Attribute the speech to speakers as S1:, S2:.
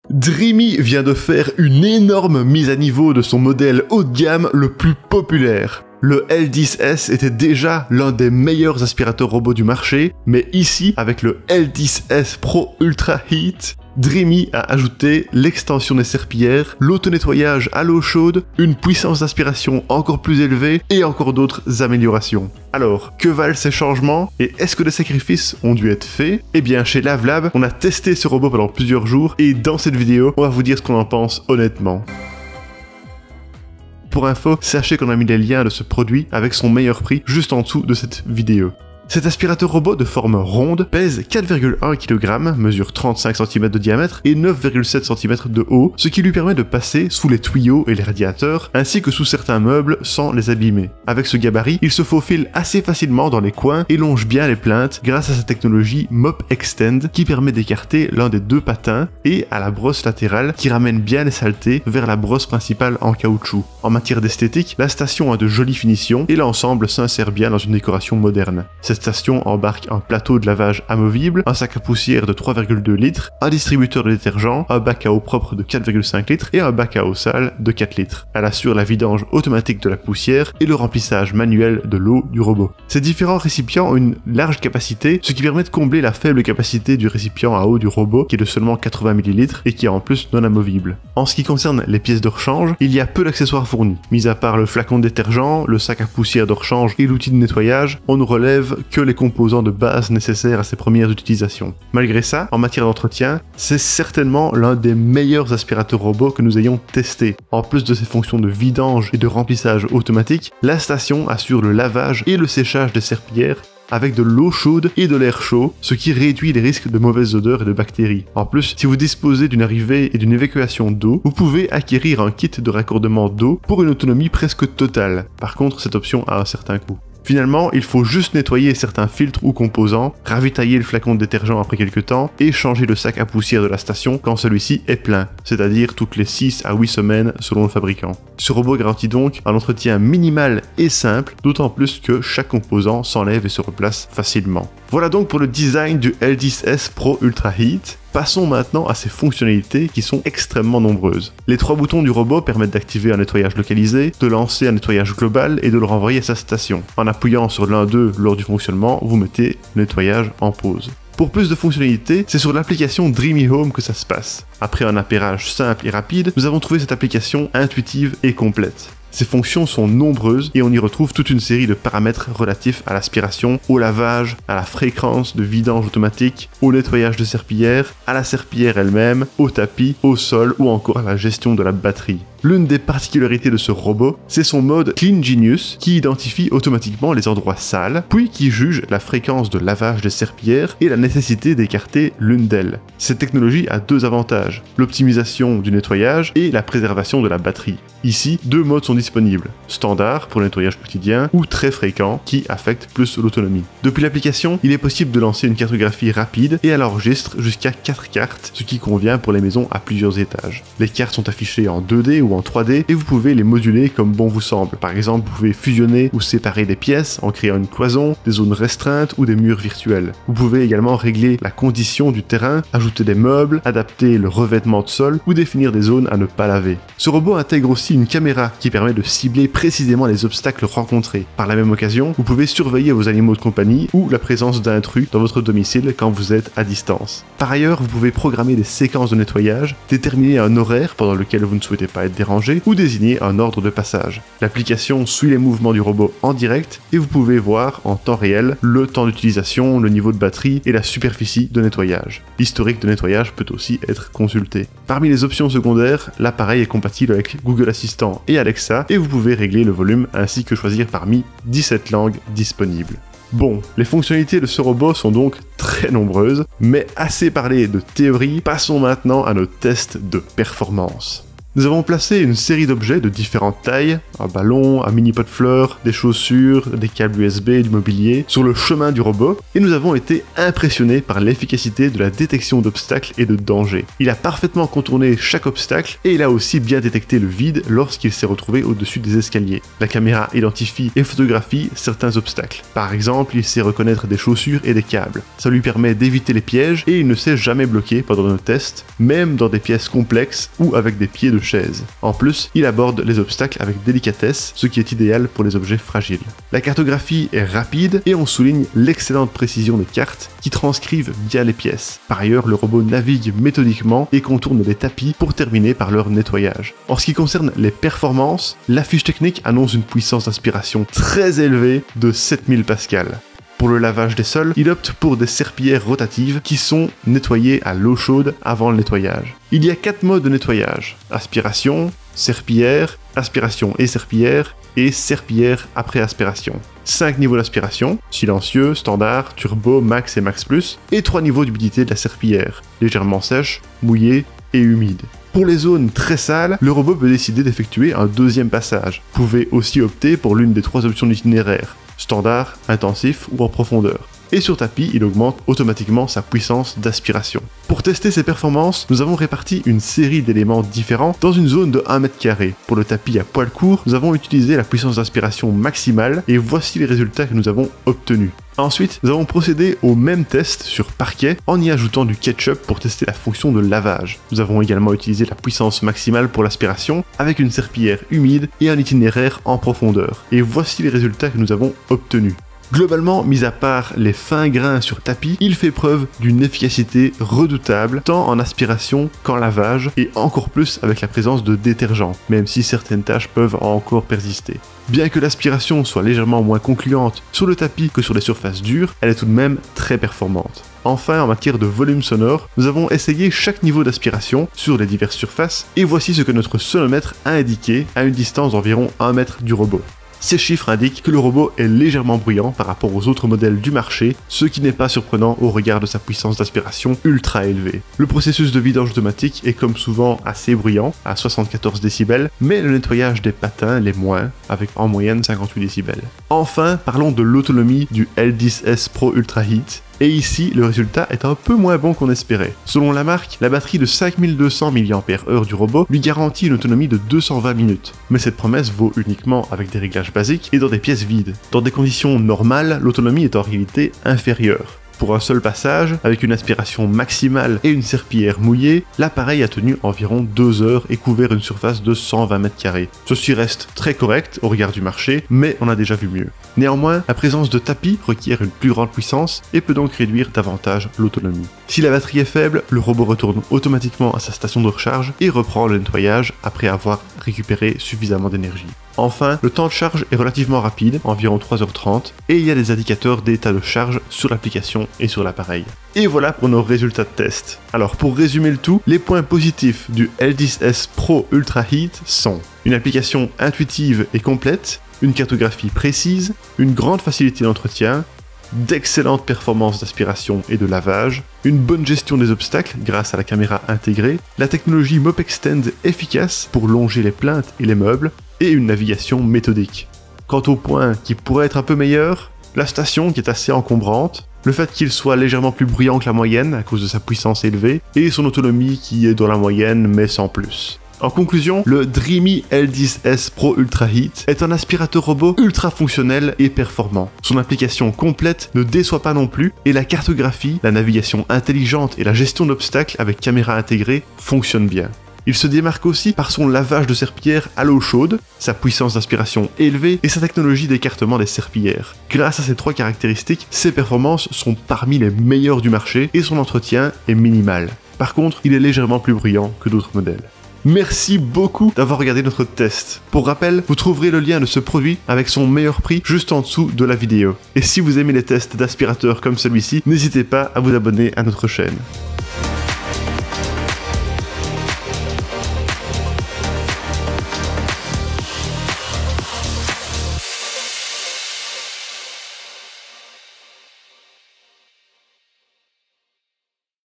S1: Dreamy vient de faire une énorme mise à niveau de son modèle haut de gamme le plus populaire. Le L10S était déjà l'un des meilleurs aspirateurs robots du marché, mais ici, avec le L10S Pro Ultra Heat, Dreamy a ajouté l'extension des serpillères, l'auto-nettoyage à l'eau chaude, une puissance d'aspiration encore plus élevée et encore d'autres améliorations. Alors, que valent ces changements et est-ce que des sacrifices ont dû être faits? Eh bien, chez LaveLab, on a testé ce robot pendant plusieurs jours et dans cette vidéo, on va vous dire ce qu'on en pense honnêtement. Pour info, sachez qu'on a mis les liens de ce produit avec son meilleur prix juste en dessous de cette vidéo. Cet aspirateur robot de forme ronde pèse 4,1 kg, mesure 35 cm de diamètre et 9,7 cm de haut, ce qui lui permet de passer sous les tuyaux et les radiateurs, ainsi que sous certains meubles sans les abîmer. Avec ce gabarit, il se faufile assez facilement dans les coins et longe bien les plinthes grâce à sa technologie Mop Extend qui permet d'écarter l'un des deux patins et à la brosse latérale qui ramène bien les saletés vers la brosse principale en caoutchouc. En matière d'esthétique, la station a de jolies finitions et l'ensemble s'insère bien dans une décoration moderne. Cette station embarque un plateau de lavage amovible, un sac à poussière de 3,2 litres, un distributeur de détergent, un bac à eau propre de 4,5 litres et un bac à eau sale de 4 litres. Elle assure la vidange automatique de la poussière et le remplissage manuel de l'eau du robot. Ces différents récipients ont une large capacité, ce qui permet de combler la faible capacité du récipient à eau du robot qui est de seulement 80 ml et qui est en plus non amovible. En ce qui concerne les pièces de rechange, il y a peu d'accessoires fournis. Mis à part le flacon de détergent, le sac à poussière de rechange et l'outil de nettoyage, on ne relève que les composants de base nécessaires à ses premières utilisations. Malgré ça, en matière d'entretien, c'est certainement l'un des meilleurs aspirateurs robots que nous ayons testé. En plus de ses fonctions de vidange et de remplissage automatique, la station assure le lavage et le séchage des serpillères avec de l'eau chaude et de l'air chaud, ce qui réduit les risques de mauvaises odeurs et de bactéries. En plus, si vous disposez d'une arrivée et d'une évacuation d'eau, vous pouvez acquérir un kit de raccordement d'eau pour une autonomie presque totale. Par contre, cette option a un certain coût. Finalement, il faut juste nettoyer certains filtres ou composants, ravitailler le flacon de détergent après quelques temps et changer le sac à poussière de la station quand celui-ci est plein, c'est-à-dire toutes les 6 à 8 semaines selon le fabricant. Ce robot garantit donc un entretien minimal et simple, d'autant plus que chaque composant s'enlève et se replace facilement. Voilà donc pour le design du L10S Pro Ultra Heat. Passons maintenant à ses fonctionnalités qui sont extrêmement nombreuses. Les 3 boutons du robot permettent d'activer un nettoyage localisé, de lancer un nettoyage global et de le renvoyer à sa station. En appuyant sur l'un d'eux lors du fonctionnement, vous mettez le nettoyage en pause. Pour plus de fonctionnalités, c'est sur l'application Dreamy Home que ça se passe. Après un appairage simple et rapide, nous avons trouvé cette application intuitive et complète. Ces fonctions sont nombreuses et on y retrouve toute une série de paramètres relatifs à l'aspiration, au lavage, à la fréquence de vidange automatique, au nettoyage de serpillière, à la serpillière elle-même, au tapis, au sol ou encore à la gestion de la batterie. L'une des particularités de ce robot, c'est son mode Clean Genius qui identifie automatiquement les endroits sales, puis qui juge la fréquence de lavage des serpillières et la nécessité d'écarter l'une d'elles. Cette technologie a 2 avantages, l'optimisation du nettoyage et la préservation de la batterie. Ici, 2 modes sont disponibles, standard pour le nettoyage quotidien ou très fréquent qui affecte plus l'autonomie. Depuis l'application, il est possible de lancer une cartographie rapide et elle enregistre jusqu'à 4 cartes, ce qui convient pour les maisons à plusieurs étages. Les cartes sont affichées en 2D ou en 3D et vous pouvez les moduler comme bon vous semble. Par exemple, vous pouvez fusionner ou séparer des pièces en créant une cloison, des zones restreintes ou des murs virtuels. Vous pouvez également régler la condition du terrain, ajouter des meubles, adapter le revêtement de sol ou définir des zones à ne pas laver. Ce robot intègre aussi une caméra qui permet de cibler précisément les obstacles rencontrés. Par la même occasion, vous pouvez surveiller vos animaux de compagnie ou la présence d'intrus dans votre domicile quand vous êtes à distance. Par ailleurs, vous pouvez programmer des séquences de nettoyage, déterminer un horaire pendant lequel vous ne souhaitez pas être dérangé ou désigner un ordre de passage. L'application suit les mouvements du robot en direct et vous pouvez voir en temps réel le temps d'utilisation, le niveau de batterie et la superficie de nettoyage. L'historique de nettoyage peut aussi être consulté. Parmi les options secondaires, l'appareil est compatible avec Google Assistant et Alexa et vous pouvez régler le volume ainsi que choisir parmi 17 langues disponibles. Bon, les fonctionnalités de ce robot sont donc très nombreuses, mais assez parlé de théorie, passons maintenant à nos tests de performance. Nous avons placé une série d'objets de différentes tailles, un ballon, un mini pot de fleurs, des chaussures, des câbles USB, du mobilier, sur le chemin du robot, et nous avons été impressionnés par l'efficacité de la détection d'obstacles et de dangers. Il a parfaitement contourné chaque obstacle, et il a aussi bien détecté le vide lorsqu'il s'est retrouvé au-dessus des escaliers. La caméra identifie et photographie certains obstacles. Par exemple, il sait reconnaître des chaussures et des câbles. Ça lui permet d'éviter les pièges, et il ne s'est jamais bloqué pendant nos tests, même dans des pièces complexes ou avec des pieds de chaise. En plus, il aborde les obstacles avec délicatesse, ce qui est idéal pour les objets fragiles. La cartographie est rapide et on souligne l'excellente précision des cartes qui transcrivent bien les pièces. Par ailleurs, le robot navigue méthodiquement et contourne les tapis pour terminer par leur nettoyage. En ce qui concerne les performances, la fiche technique annonce une puissance d'aspiration très élevée de 7000 Pascal. Pour le lavage des sols, il opte pour des serpillères rotatives qui sont nettoyées à l'eau chaude avant le nettoyage. Il y a 4 modes de nettoyage: aspiration, serpillière, aspiration et serpillière après aspiration. 5 niveaux d'aspiration, silencieux, standard, turbo, max et max plus, et 3 niveaux d'humidité de la serpillière, légèrement sèche, mouillée et humide. Pour les zones très sales, le robot peut décider d'effectuer un deuxième passage. Vous pouvez aussi opter pour l'une des 3 options d'itinéraire: standard, intensif ou en profondeur. Et sur tapis, il augmente automatiquement sa puissance d'aspiration. Pour tester ses performances, nous avons réparti une série d'éléments différents dans une zone de 1 mètre carré. Pour le tapis à poil court, nous avons utilisé la puissance d'aspiration maximale et voici les résultats que nous avons obtenus. Ensuite, nous avons procédé au même test sur parquet en y ajoutant du ketchup pour tester la fonction de lavage. Nous avons également utilisé la puissance maximale pour l'aspiration avec une serpillière humide et un itinéraire en profondeur. Et voici les résultats que nous avons obtenus. Globalement, mis à part les fins grains sur tapis, il fait preuve d'une efficacité redoutable, tant en aspiration qu'en lavage, et encore plus avec la présence de détergents, même si certaines tâches peuvent encore persister. Bien que l'aspiration soit légèrement moins concluante sur le tapis que sur les surfaces dures, elle est tout de même très performante. Enfin, en matière de volume sonore, nous avons essayé chaque niveau d'aspiration sur les diverses surfaces, et voici ce que notre sonomètre a indiqué à une distance d'environ 1 mètre du robot. Ces chiffres indiquent que le robot est légèrement bruyant par rapport aux autres modèles du marché, ce qui n'est pas surprenant au regard de sa puissance d'aspiration ultra élevée. Le processus de vidange automatique est comme souvent assez bruyant, à 74 décibels, mais le nettoyage des patins l'est moins, avec en moyenne 58 décibels. Enfin, parlons de l'autonomie du L10S Pro Ultra Heat. Et ici, le résultat est un peu moins bon qu'on espérait. Selon la marque, la batterie de 5200 mAh du robot lui garantit une autonomie de 220 minutes. Mais cette promesse vaut uniquement avec des réglages basiques et dans des pièces vides. Dans des conditions normales, l'autonomie est en réalité inférieure. Pour un seul passage, avec une aspiration maximale et une serpillière mouillée, l'appareil a tenu environ 2 heures et couvert une surface de 120 m². Ceci reste très correct au regard du marché, mais on a déjà vu mieux. Néanmoins, la présence de tapis requiert une plus grande puissance et peut donc réduire davantage l'autonomie. Si la batterie est faible, le robot retourne automatiquement à sa station de recharge et reprend le nettoyage après avoir récupéré suffisamment d'énergie. Enfin, le temps de charge est relativement rapide, environ 3h30, et il y a des indicateurs d'état de charge sur l'application et sur l'appareil. Et voilà pour nos résultats de test. Alors pour résumer le tout, les points positifs du L10S Pro Ultra Heat sont une application intuitive et complète, une cartographie précise, une grande facilité d'entretien, d'excellentes performances d'aspiration et de lavage, une bonne gestion des obstacles grâce à la caméra intégrée, la technologie MopExtend efficace pour longer les plinthes et les meubles, et une navigation méthodique. Quant au point qui pourrait être un peu meilleur, la station qui est assez encombrante, le fait qu'il soit légèrement plus bruyant que la moyenne à cause de sa puissance élevée, et son autonomie qui est dans la moyenne mais sans plus. En conclusion, le Dreamy L10S Pro Ultra Heat est un aspirateur robot ultra fonctionnel et performant. Son application complète ne déçoit pas non plus, et la cartographie, la navigation intelligente et la gestion d'obstacles avec caméra intégrée fonctionnent bien. Il se démarque aussi par son lavage de serpillière à l'eau chaude, sa puissance d'aspiration élevée et sa technologie d'écartement des serpillières. Grâce à ces 3 caractéristiques, ses performances sont parmi les meilleures du marché et son entretien est minimal. Par contre, il est légèrement plus bruyant que d'autres modèles. Merci beaucoup d'avoir regardé notre test. Pour rappel, vous trouverez le lien de ce produit avec son meilleur prix juste en dessous de la vidéo. Et si vous aimez les tests d'aspirateurs comme celui-ci, n'hésitez pas à vous abonner à notre chaîne.